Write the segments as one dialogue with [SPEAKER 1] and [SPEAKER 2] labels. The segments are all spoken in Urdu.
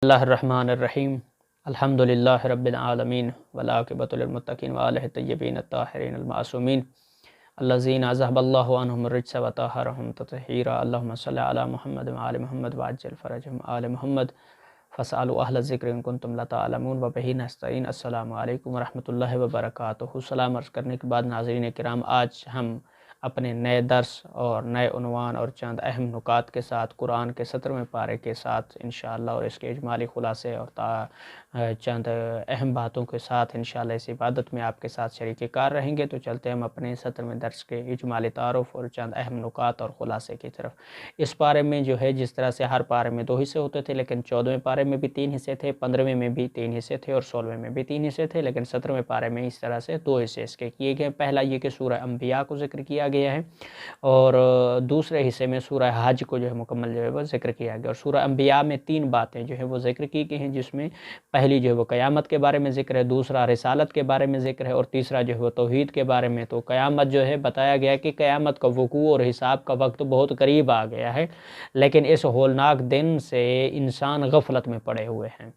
[SPEAKER 1] اللہ الرحمن الرحیم الحمد للہ رب العالمین والعاقبۃ للمتقین وآلہ الطیبین الطاہرین المعصومین الذین اذہب اللہ عنہم الرجس وطہرہم تطہیرا اللہم صلی علی محمد وآل محمد وعجل فرجہم آل محمد فاسألوا اہل الذکر ان کنتم لا تعلمون وبہ نستعین۔ السلام علیکم ورحمۃ اللہ وبرکاتہ۔ سلام عرض کرنے کے بعد ناظرین کرام، آج ہم اپنے نئے درس اور نئے عنوان اور چند اہم نکات کے ساتھ قرآن کے 17ویں پارے کے ساتھ انشاءاللہ اور اس کے اجمالی خلاصے اور چند اہم باتوں کے ساتھ انشاءاللہ اس عبادت میں آپ کے ساتھ شریک کار رہیں گے۔ تو چلتے ہم اپنے 17ویں درس کے اجمالی تعارف اور چند اہم نکات اور خلاصے کی طرف۔ اس پارے میں جو ہے، جس طرح سے ہر پارے میں 2 حصے ہوتے تھے، لیکن 14ویں پارے میں بھی 3 حصے تھے، 15ویں میں بھی 3 حصے تھے اور 16ویں میں بھی 3 حصے تھے، لیکن 17ویں پارے میں اس طرح سے 2 حصے اس کے کیے گئے۔ پہلا یہ کہ سورہ انبیاء کو ذکر کیا گیا ہے، اور دوسرے حصے میں سورہ حج کو جو ہے مکمل جو ہے وہ ذکر کیا گیا۔ اور سورہ انبیاء میں 3 باتیں جو ہے وہ ذکر کی گئی ہیں، جس میں پہلی جو ہے وہ قیامت کے بارے میں ذکر ہے، دوسرا رسالت کے بارے میں ذکر ہے، اور تیسرا جو ہے وہ توحید کے بارے میں۔ تو قیامت جو ہے بتایا گیا کہ قیامت کا وقوع اور حساب کا وقت بہت قریب آ گیا ہے، لیکن اس ہولناک دن سے انسان غفلت میں پڑے ہوئے ہیں۔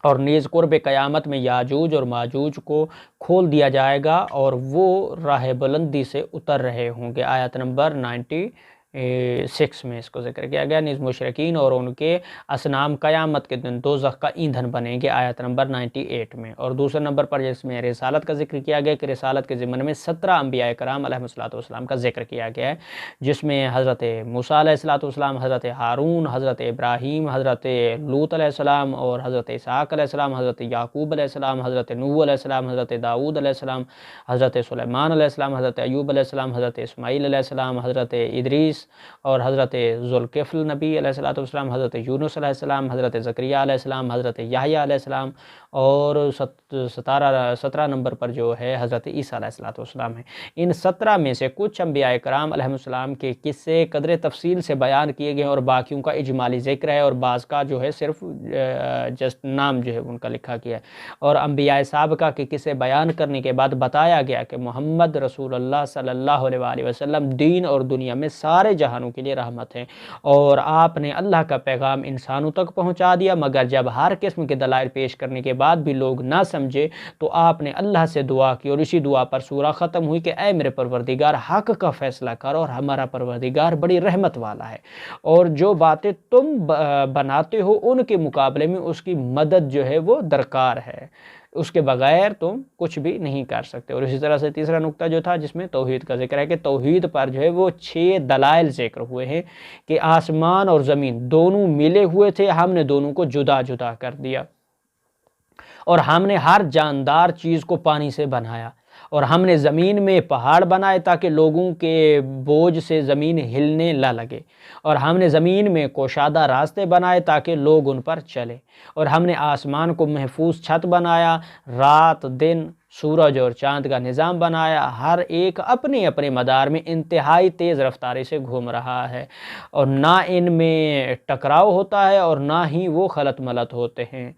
[SPEAKER 1] اور نیز قرب قیامت میں یاجوج اور ماجوج کو کھول دیا جائے گا اور وہ راہ بلندی سے اتر رہے ہوں گے۔ آیت نمبر 96 میں اس کو ذکر کیا گیا۔ نیز مشرکین اور ان کے اصنام قیامت کے دن دوزخ کا ایندھن بنیں گے، آیت نمبر 98 میں۔ اور دوسرے نمبر پر جس میں رسالت کا ذکر کیا گیا کہ رسالت کے ضمن میں 17 انبیاء کرام علیہ السلام کا ذکر کیا گیا ہے، جس میں حضرت موسیٰ علیہ السلام، حضرت ہارون، حضرت ابراہیم، حضرت لوط علیہ السلام اور حضرت اسحاق علیہ السلام، حضرت یعقوب علیہ السلام، حضرت نوح علیہ السلام، حضرت داؤد علیہ السلام، حضرت سلیمان علیہ السلام، حضرت ایوب علیہ السلام، حضرت اسماعیل علیہ السلام، حضرت ادریس اور حضرت ذوالکفل نبی علیہ السلام، حضرت یونس علیہ السلام، حضرت زکریا علیہ السلام، حضرت یحییٰ علیہ السلام، اور 17 نمبر پر جو ہے حضرت عیسیٰ علیہ السلام ہے۔ ان 17 میں سے کچھ انبیاء کرام علیہ السلام کے قصے قدر تفصیل سے بیان کیے گئے اور باقیوں کا اجمالی ذکر ہے، اور بعض کا جو ہے صرف جسٹ نام جو ہے ان کا لکھا گیا ہے۔ اور انبیاء سابقہ کے قصے بیان کرنے کے بعد بتایا گیا کہ محمد رسول اللہ صلی اللہ علیہ وآلہ وسلم دین اور دنیا میں سارے جہانوں کے لیے رحمت ہیں، اور آپ نے اللہ کا پیغام انسانوں تک پہنچا دیا، مگر جب ہر قسم کے دلائل پیش کرنے کے بعد بھی لوگ نہ سمجھے تو آپ نے اللہ سے دعا کی، اور اسی دعا پر سورہ ختم ہوئی کہ اے میرے پروردگار، حق کا فیصلہ کر، اور ہمارا پروردگار بڑی رحمت والا ہے، اور جو باتیں تم بناتے ہو ان کے مقابلے میں اس کی مدد جو ہے وہ درکار ہے، اس کے بغیر تم کچھ بھی نہیں کر سکتے۔ اور اسی طرح سے تیسرا نقطہ جو تھا، جس میں توحید کا ذکر ہے، کہ توحید پر جو ہے وہ 6 دلائل ذکر ہوئے ہیں کہ آسمان اور زمین دونوں ملے ہوئے تھے، ہم نے دونوں کو جدا جدا کر دیا، اور ہم نے ہر جاندار چیز کو پانی سے بنایا، اور ہم نے زمین میں پہاڑ بنائے تاکہ لوگوں کے بوجھ سے زمین ہلنے نہ لگے، اور ہم نے زمین میں کوشادہ راستے بنائے تاکہ لوگ ان پر چلے، اور ہم نے آسمان کو محفوظ چھت بنایا، رات دن سورج اور چاند کا نظام بنایا، ہر ایک اپنے اپنے مدار میں انتہائی تیز رفتاری سے گھوم رہا ہے، اور نہ ان میں ٹکراؤ ہوتا ہے اور نہ ہی وہ خلط ملط ہوتے ہیں۔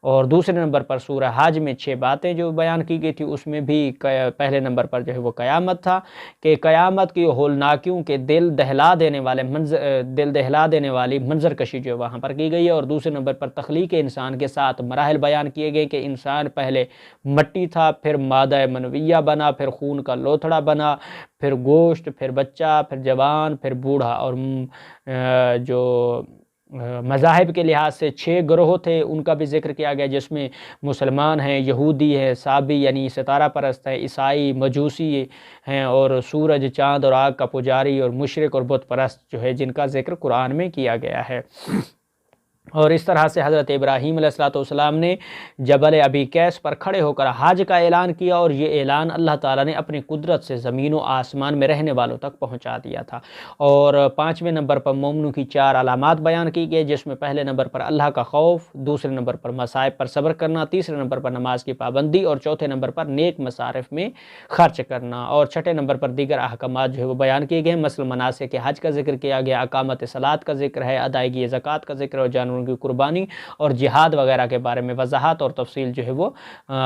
[SPEAKER 1] اور دوسرے نمبر پر سورہ حج میں 6 باتیں جو بیان کی گئی تھی، اس میں بھی پہلے نمبر پر جو ہے وہ قیامت تھا، کہ قیامت کی ہولناکیوں کے دل دہلا دینے والی منظر کشی جو وہاں پر کی گئی ہے۔ اور دوسرے نمبر پر تخلیق انسان کے ساتھ مراحل بیان کیے گئے کہ انسان پہلے مٹی تھا، پھر مادہ منویہ بنا، پھر خون کا لوتھڑا بنا، پھر گوشت، پھر بچہ، پھر جوان، پھر بوڑھا۔ اور جو مذاہب کے لحاظ سے 6 گروہ تھے، ان کا بھی ذکر کیا گیا، جس میں مسلمان ہیں، یہودی ہیں، صابی یعنی ستارہ پرست ہیں، عیسائی، مجوسی ہیں، اور سورج، چاند اور آگ کا پجاری، اور مشرک اور بت پرست جو ہے، جن کا ذکر قرآن میں کیا گیا ہے۔ اور اس طرح سے حضرت ابراہیم علیہ السلام نے جبل ابی قیس پر کھڑے ہو کر حج کا اعلان کیا، اور یہ اعلان اللہ تعالیٰ نے اپنی قدرت سے زمین و آسمان میں رہنے والوں تک پہنچا دیا تھا۔ اور 5ویں نمبر پر مومنوں کی 4 علامات بیان کی گئی، جس میں پہلے نمبر پر اللہ کا خوف، دوسرے نمبر پر مصائب پر صبر کرنا، تیسرے نمبر پر نماز کی پابندی، اور چوتھے نمبر پر نیک مصارف میں خرچ کرنا، اور چھٹے نمبر پر دیگر احکامات جو ہے وہ بیان کیے گئے، مثلا مناسک حج کا ذکر کیا گیا، اقامت صلاۃ کا ذکر ہے، ادائیگی زکوٰۃ کا ذکر، اور جانور ان کی قربانی اور جہاد وغیرہ کے بارے میں وضاحت اور تفصیل جو ہے وہ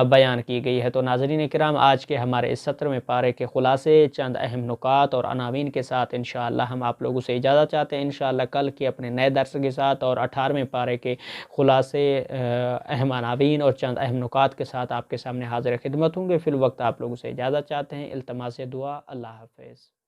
[SPEAKER 1] بیان کی گئی ہے۔ تو ناظرین کرام، آج کے ہمارے اس سطر میں پارے کے خلاصے، چند اہم نکات اور عناوین کے ساتھ انشاءاللہ ہم آپ لوگوں سے اجازت چاہتے ہیں۔ انشاءاللہ کل کے اپنے نئے درس کے ساتھ اور 18ویں پارے کے خلاصے، اہم عناوین اور چند اہم نکات کے ساتھ آپ کے سامنے حاضر خدمت ہوں گے۔ فی الوقت آپ لوگوں سے اجازت چاہتے ہیں۔ التماس دعا، اللہ حافظ۔